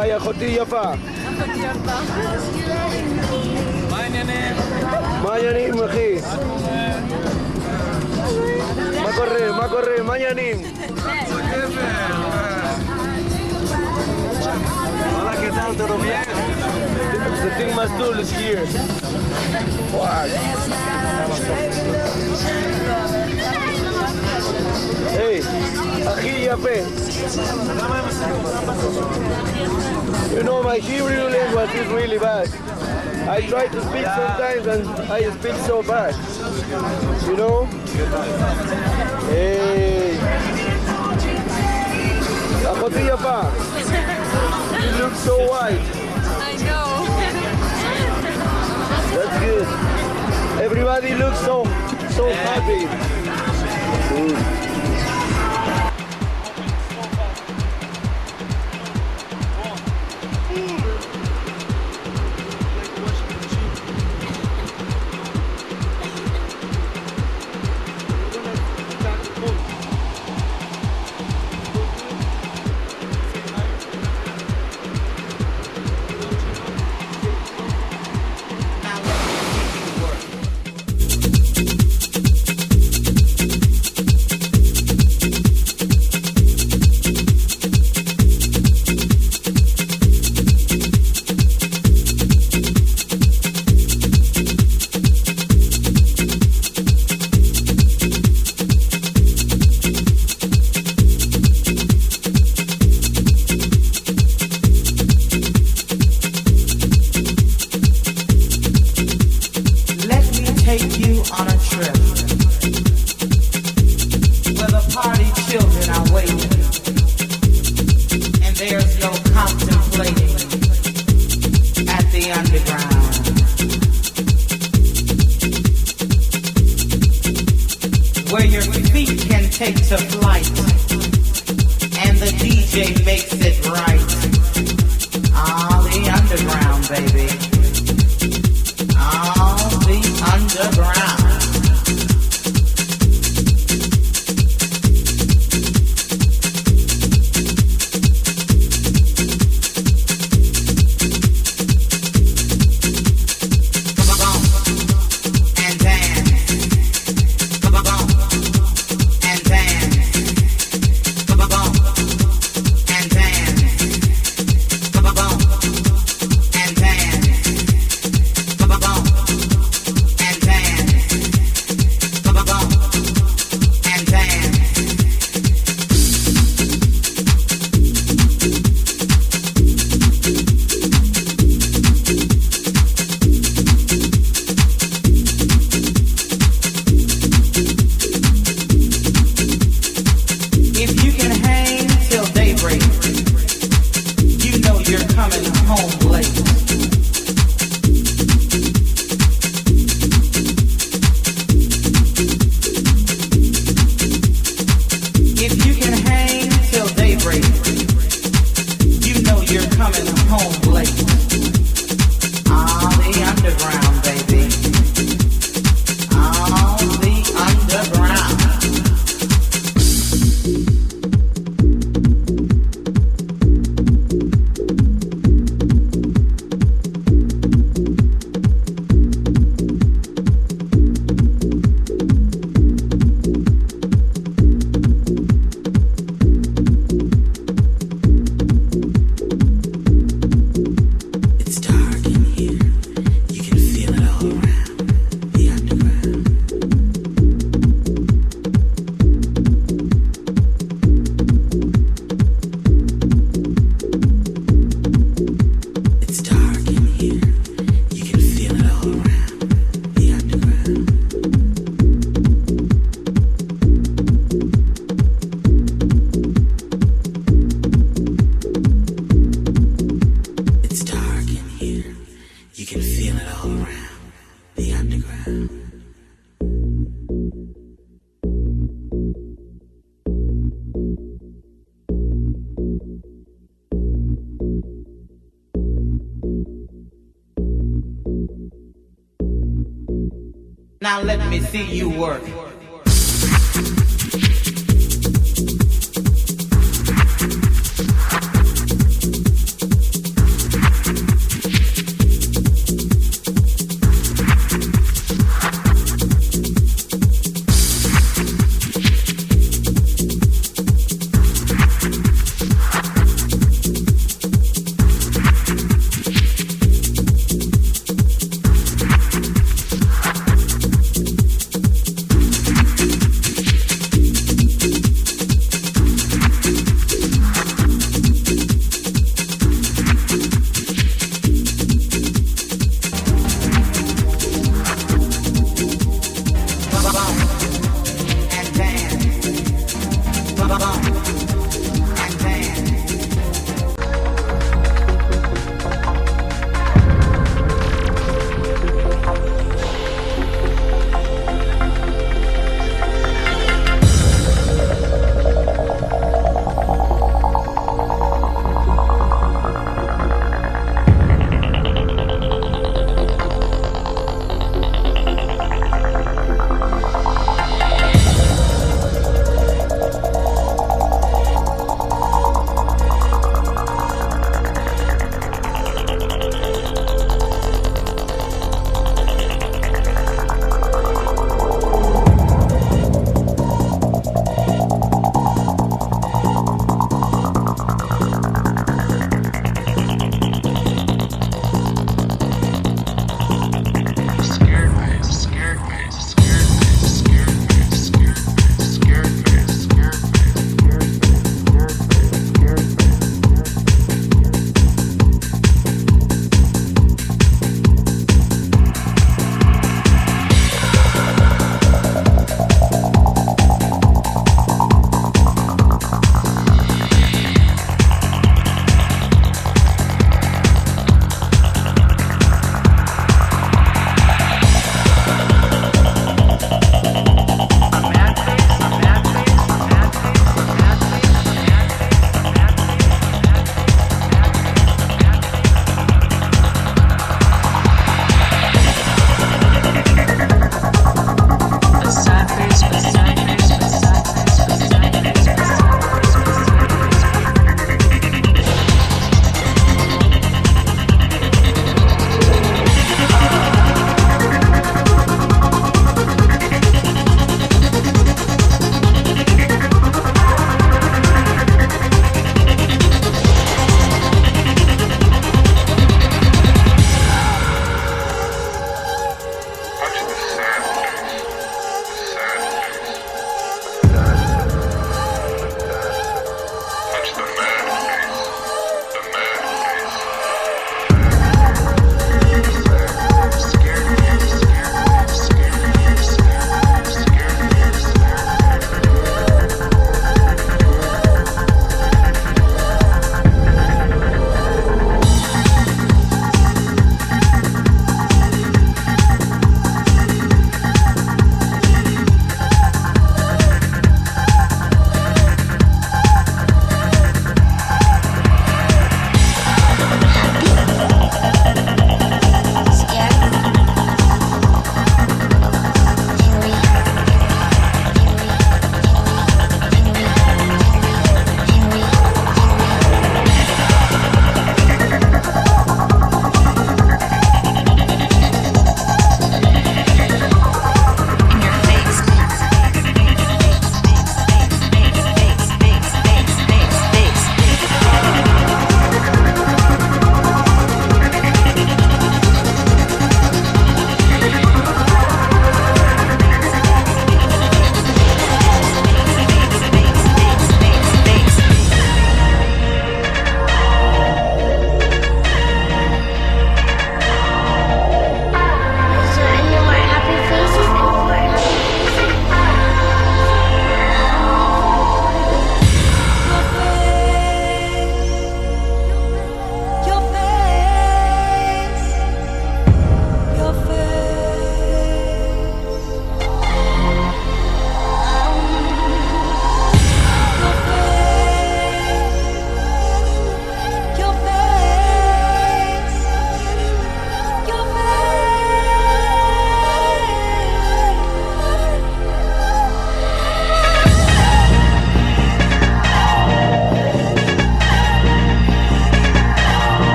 היי, אחותי יפה. מה העניינים? מה העניינים, אחי? מה קורה? מה העניינים? Hola, ¿qué tal? ¿Todo bien? The thing Mastul is here. Fuck. Hey, אחי יפה. You know, my Hebrew language is really bad. I try to speak sometimes and I speak so bad. You know? Hey. אחותי יפה. You look so white. I know. That's good. Everybody looks so happy. Now let me see you work.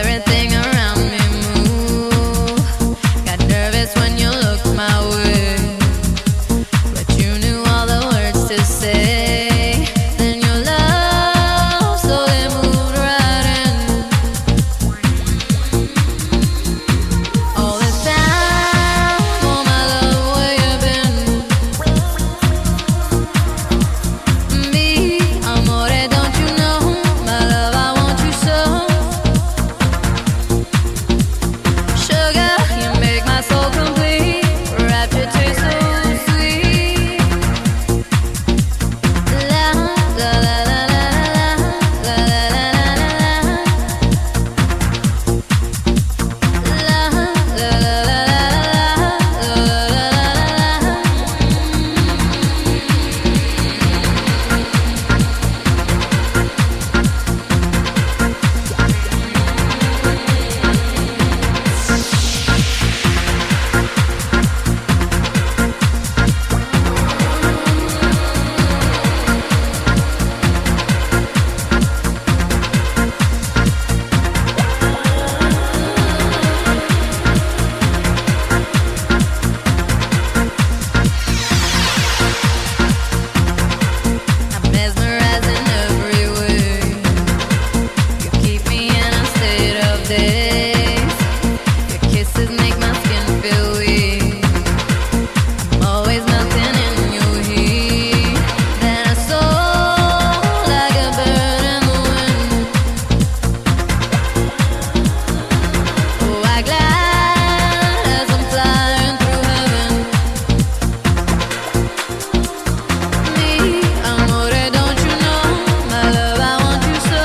everything around me move. Got nervous when you looked my way, but you knew all the words to say. Then your love slowly moved right in. All this time, oh my love, where you been? Me, amore, don't you know? My love, I want you so. Sugar, you make my soul complete. Rapture taste so sweet. La la la la la la la la la la. La la la la la I'm mesmerizing every way. You keep me in a state of daze. Your kisses make my skin feel weak. I'm always melting in your heat. Then I soar like a bird in the wind. Oh, I glide as I'm flying through heaven. Me, amore, don't you know? My love, I want you so.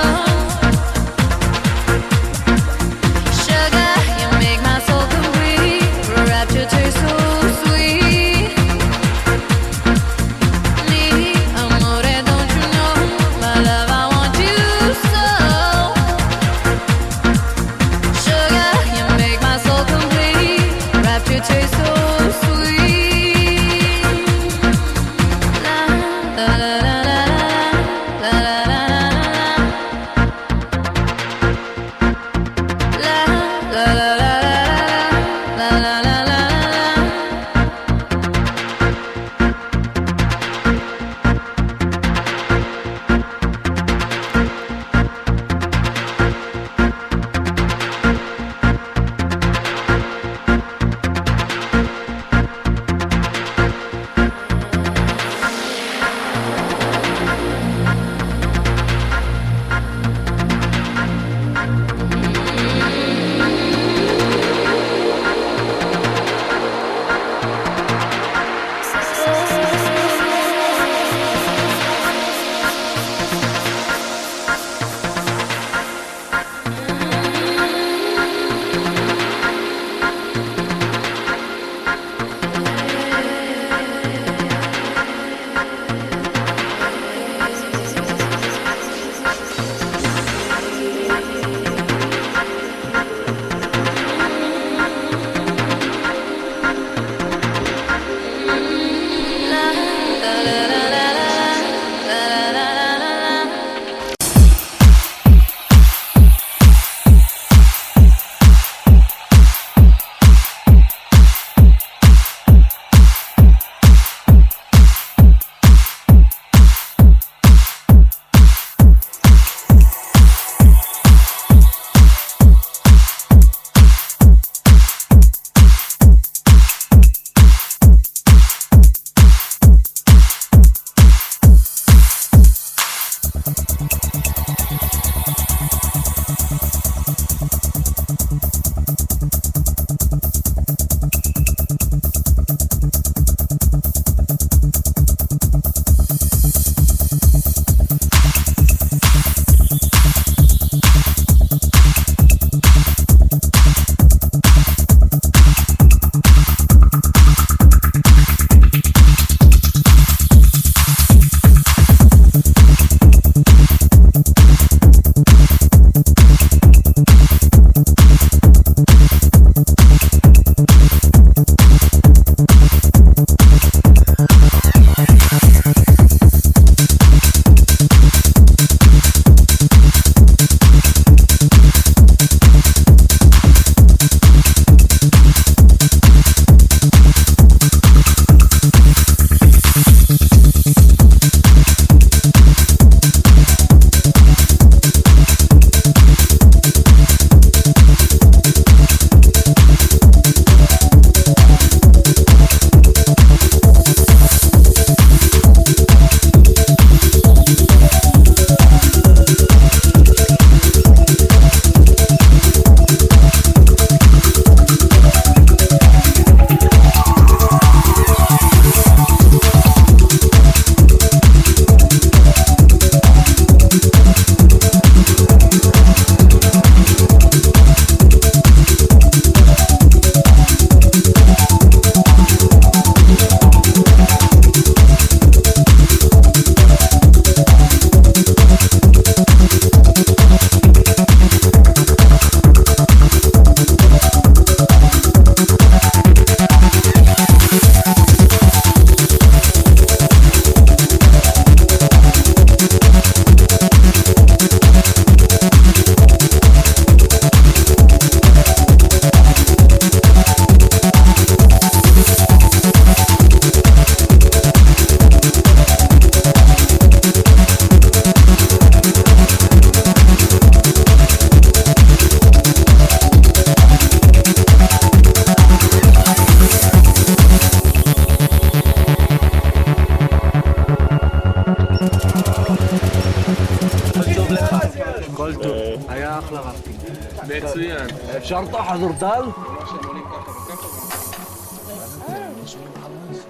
מצוין. אפשר תחזור טל?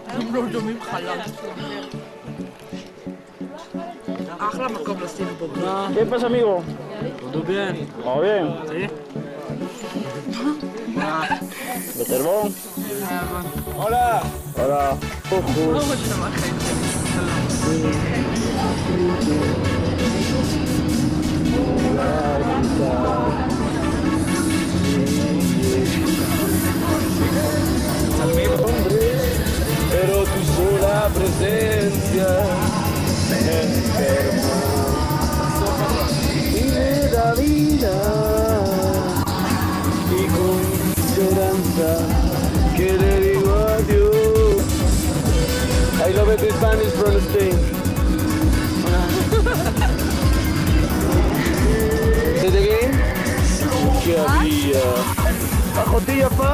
הם לא דומים חלם. אחלה מקום לשים פה. ¿Qué pasa, amigo? Todo bien. ¿Todo bien? Sí. ¿Beterbón? Hola. Hola. Pero tu sola presencia me enfermó y me da vida y con esperanza que le digo adiós. I love it in Spanish from Spain. Say it again. ¿Qué había? ¿Ajotilla pa?